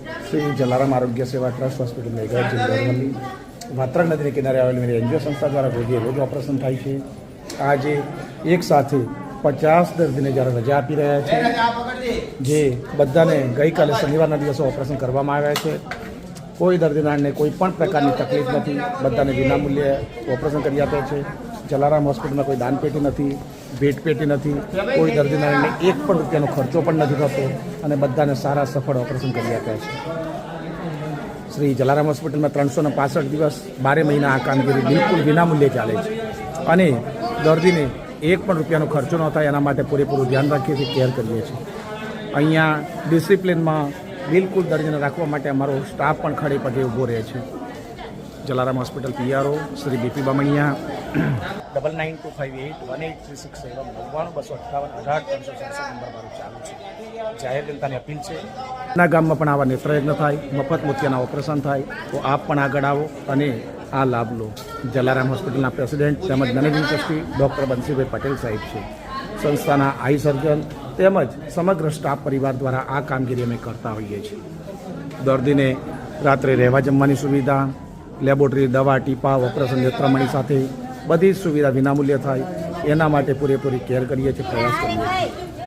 શ્રી જલારામ આરોગ્ય સેવા trust hospital મેઘાજ જિલ્લાની વાત્રક નદીને કિનારે આવેલી મેરી એનજીઓ સંસ્થા દ્વારા રોજે રોજ ઓપરેશન થાય છે. આજે એક સાથે 50 દર્દીને જ્યારે રજા આપી રહ્યા છે, જે બધાને ગઈકાલે શનિવારના દિવસે ઓપરેશન કરવામાં આવ્યા છે. કોઈ દર્દીનાને કોઈ પણ પ્રકારની તકલીફ નથી, બધાને વિનામૂલ્યે ઓપરેશન કરી આપે છે. જલારામ હોસ્પિટલમાં કોઈ દાનપેટી નથી, ભેટપેટી નથી, કોઈ દર્દીનાને એક પણ રૂપિયાનો ખર્ચો પણ નથી થતો અને બધાને સારા સફળ ઓપરેશન કરી આપ્યા છે. શ્રી જલારામ હોસ્પિટલમાં 365 દિવસ 12 મહિના આ કામગીરી બિલકુલ વિનામૂલ્યે ચાલે છે અને દર્દીને એક પણ રૂપિયાનો ખર્ચો ન થાય એના માટે પૂરેપૂરું ધ્યાન રાખીએ છીએ, કેર કરીએ છીએ. અહીંયા ડિસિપ્લિનમાં બિલકુલ દર્દીને રાખવા માટે અમારો સ્ટાફ પણ ખડે પગે ઊભો રહે છે. Jalaram hospital PRO Shri BP Bamaniya 9925818367 9258 number મારું ચાલુ છે. જાહેર જનતાની અપીલ છે, ના ગામમાં પણ આવા નેત્રયજ્ઞ થાય, મફત મોતિયાના ઓપરેશન થાય તો આપ પણ આગળ આવો અને આ લાભ લો. જલારામ હોસ્પિટલના પ્રેસિડેન્ટ તેમજ મેનેજિંગ ટ્રસ્ટી ડૉક્ટર બંસીભાઈ પટેલ સાહેબ છે. સંસ્થાના આઈ સર્જન તેમજ સમગ્ર સ્ટાફ પરિવાર દ્વારા આ કામગીરી અમે કરતા હોઈએ છીએ. દર્દીને રાત્રે રહેવા જમવાની સુવિધા, લેબોરેટરી, દવા, ટીપા, ઓપરેશન નેત્રમણી સાથે બધી જ સુવિધા વિનામૂલ્ય થાય એના માટે પૂરેપૂરી કેર કરીએ છીએ, પ્રયાસ કરીએ છીએ.